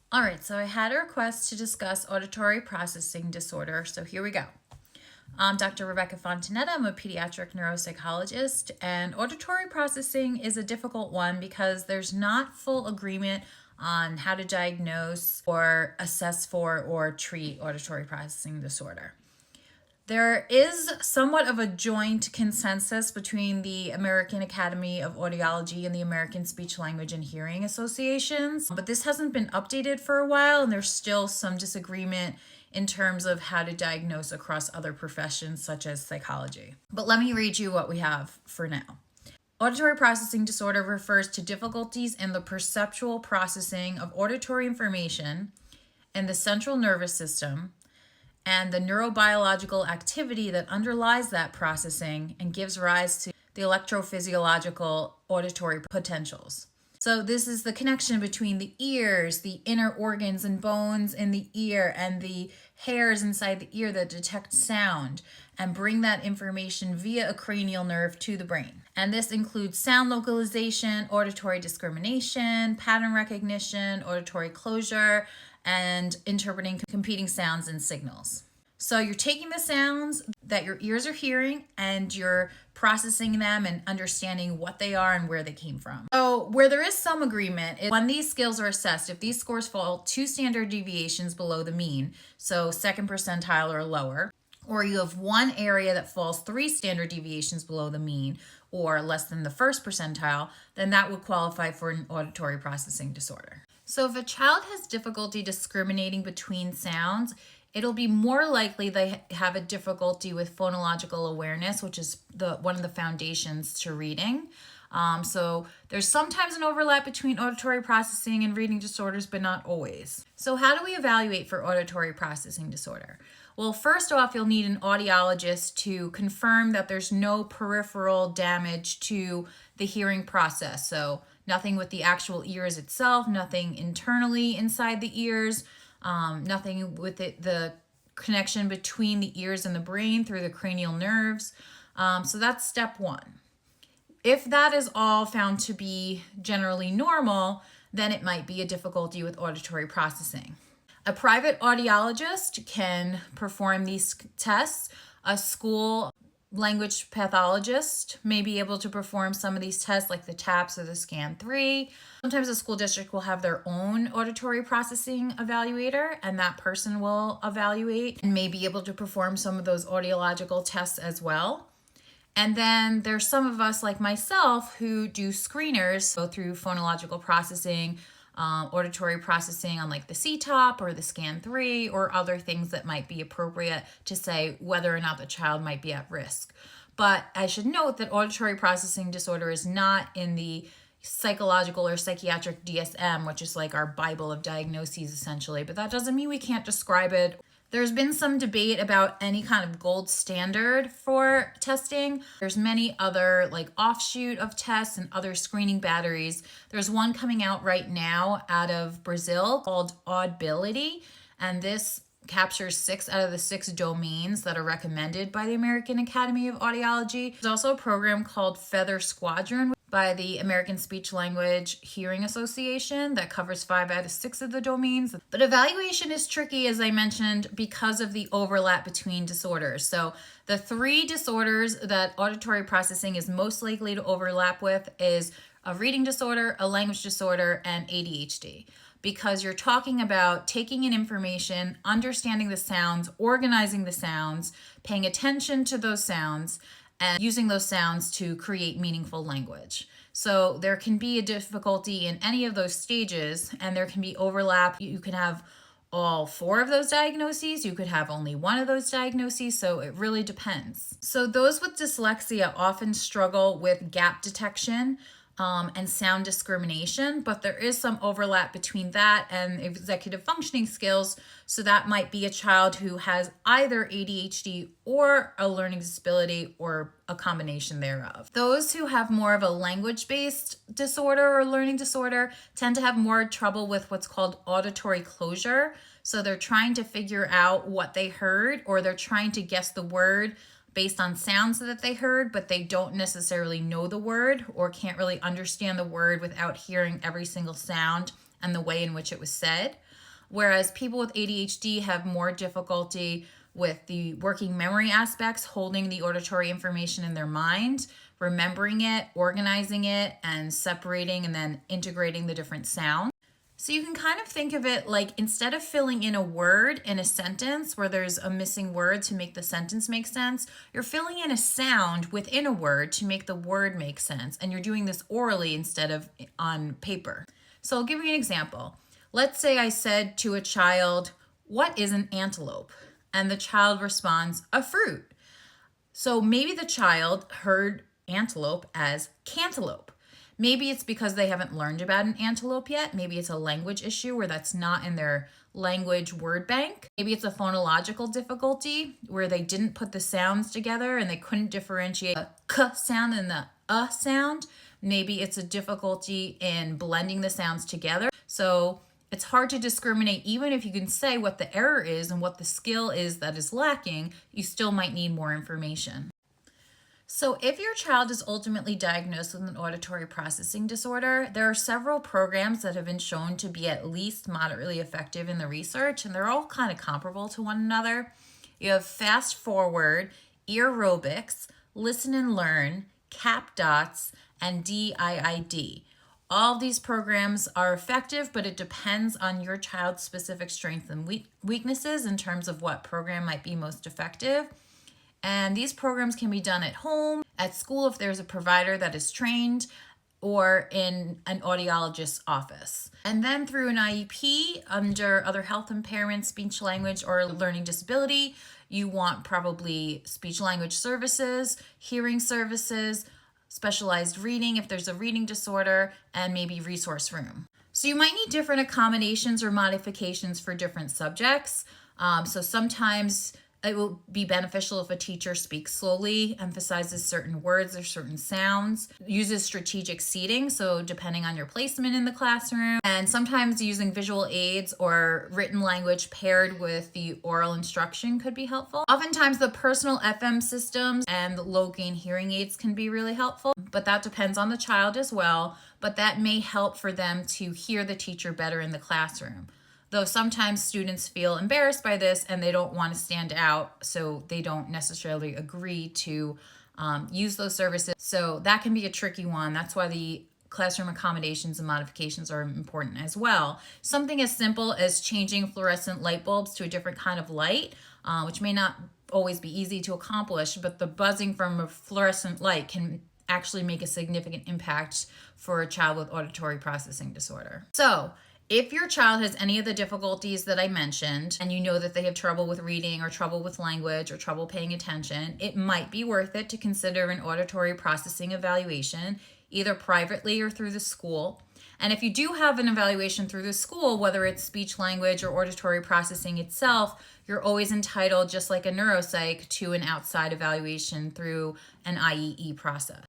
All right, so I had a request to discuss auditory processing disorder, so here we go. I'm Dr. Rebecca Fontanetta. I'm a pediatric neuropsychologist, and auditory processing is a difficult one because there's not full agreement on how to diagnose or assess for or treat auditory processing disorder. There is somewhat of a joint consensus between the American Academy of Audiology and the American Speech, Language, and Hearing Associations, but this hasn't been updated for a while, and there's still some disagreement in terms of how to diagnose across other professions such as psychology. But let me read you what we have for now. Auditory processing disorder refers to difficulties in the perceptual processing of auditory information in the central nervous system and the neurobiological activity that underlies that processing and gives rise to the electrophysiological auditory potentials. So this is the connection between the ears, the inner organs and bones in the ear, and the hairs inside the ear that detect sound and bring that information via a cranial nerve to the brain. And this includes sound localization, auditory discrimination, pattern recognition, auditory closure, and interpreting competing sounds and signals. So you're taking the sounds that your ears are hearing and you're processing them and understanding what they are and where they came from. So where there is some agreement is when these skills are assessed, if these scores fall 2 standard deviations below the mean, so second percentile or lower, or you have one area that falls 3 standard deviations below the mean or less than the first percentile, then that would qualify for an auditory processing disorder. So if a child has difficulty discriminating between sounds, it'll be more likely they have a difficulty with phonological awareness, which is one of the foundations to reading. So there's sometimes an overlap between auditory processing and reading disorders, but not always. So how do we evaluate for auditory processing disorder? Well, first off, you'll need an audiologist to confirm that there's no peripheral damage to the hearing process. So nothing with the actual ears itself, nothing internally inside the ears, nothing with the connection between the ears and the brain through the cranial nerves. So that's step one. If that is all found to be generally normal, then it might be a difficulty with auditory processing. A private audiologist can perform these tests. A school language pathologist may be able to perform some of these tests like the TAPS or the Scan-3. Sometimes a school district will have their own auditory processing evaluator, and that person will evaluate and may be able to perform some of those audiological tests as well. And then there's some of us like myself who do screeners, go through phonological processing, auditory processing on like the CTOP or the Scan-3 or other things that might be appropriate to say whether or not the child might be at risk. But I should note that auditory processing disorder is not in the psychological or psychiatric DSM, which is like our Bible of diagnoses essentially, but that doesn't mean we can't describe it. There's been some debate about any kind of gold standard for testing. There's many other like offshoot of tests and other screening batteries. There's one coming out right now out of Brazil called Audibility, and this captures 6 out of the 6 domains that are recommended by the American Academy of Audiology. There's also a program called Feather Squadron by the American Speech, Language, Hearing Association that covers 5 out of 6 of the domains. But evaluation is tricky, as I mentioned, because of the overlap between disorders. So the 3 disorders that auditory processing is most likely to overlap with is a reading disorder, a language disorder, and ADHD. Because you're talking about taking in information, understanding the sounds, organizing the sounds, paying attention to those sounds, and using those sounds to create meaningful language. So there can be a difficulty in any of those stages, and there can be overlap. You can have all 4 of those diagnoses. You could have only 1 of those diagnoses, so it really depends. So those with dyslexia often struggle with gap detection and sound discrimination, but there is some overlap between that and executive functioning skills. So that might be a child who has either ADHD or a learning disability or a combination thereof. Those who have more of a language-based disorder or learning disorder tend to have more trouble with what's called auditory closure. So they're trying to figure out what they heard, or they're trying to guess the word based on sounds that they heard, but they don't necessarily know the word or can't really understand the word without hearing every single sound and the way in which it was said. whereas people with ADHD have more difficulty with the working memory aspects, holding the auditory information in their mind, remembering it, organizing it, and separating and then integrating the different sounds. So you can kind of think of it like instead of filling in a word in a sentence where there's a missing word to make the sentence make sense, you're filling in a sound within a word to make the word make sense. And you're doing this orally instead of on paper. So I'll give you an example. Let's say I said to a child, "What is an antelope?" And the child responds, "A fruit." So maybe the child heard antelope as cantaloupe. Maybe it's because they haven't learned about an antelope yet. Maybe it's a language issue where that's not in their language word bank. Maybe it's a phonological difficulty where they didn't put the sounds together and they couldn't differentiate the k sound and the sound. Maybe it's a difficulty in blending the sounds together. So it's hard to discriminate. Even if you can say what the error is and what the skill is that is lacking, you still might need more information. So if your child is ultimately diagnosed with an auditory processing disorder, there are several programs that have been shown to be at least moderately effective in the research, and they're all kind of comparable to one another. You have Fast Forward, Earrobics, Listen and Learn, Cap Dots, and DIID. All of these programs are effective, but it depends on your child's specific strengths and weaknesses in terms of what program might be most effective. And these programs can be done at home, at school if there's a provider that is trained, or in an audiologist's office. And then through an IEP under other health impairments, speech language, or learning disability, you want probably speech language services, hearing services, specialized reading if there's a reading disorder, and maybe resource room. So you might need different accommodations or modifications for different subjects. So sometimes it will be beneficial if a teacher speaks slowly, emphasizes certain words or certain sounds, uses strategic seating, so depending on your placement in the classroom, and sometimes using visual aids or written language paired with the oral instruction could be helpful. Oftentimes the personal FM systems and low gain hearing aids can be really helpful, but that depends on the child as well, but that may help for them to hear the teacher better in the classroom. Though sometimes students feel embarrassed by this and they don't want to stand out, so they don't necessarily agree to use those services. So that can be a tricky one. That's why the classroom accommodations and modifications are important as well. Something as simple as changing fluorescent light bulbs to a different kind of light, which may not always be easy to accomplish, but the buzzing from a fluorescent light can actually make a significant impact for a child with auditory processing disorder. So if your child has any of the difficulties that I mentioned, and you know that they have trouble with reading or trouble with language or trouble paying attention, it might be worth it to consider an auditory processing evaluation, either privately or through the school. And if you do have an evaluation through the school, whether it's speech language or auditory processing itself, you're always entitled, just like a neuropsych, to an outside evaluation through an IEE process.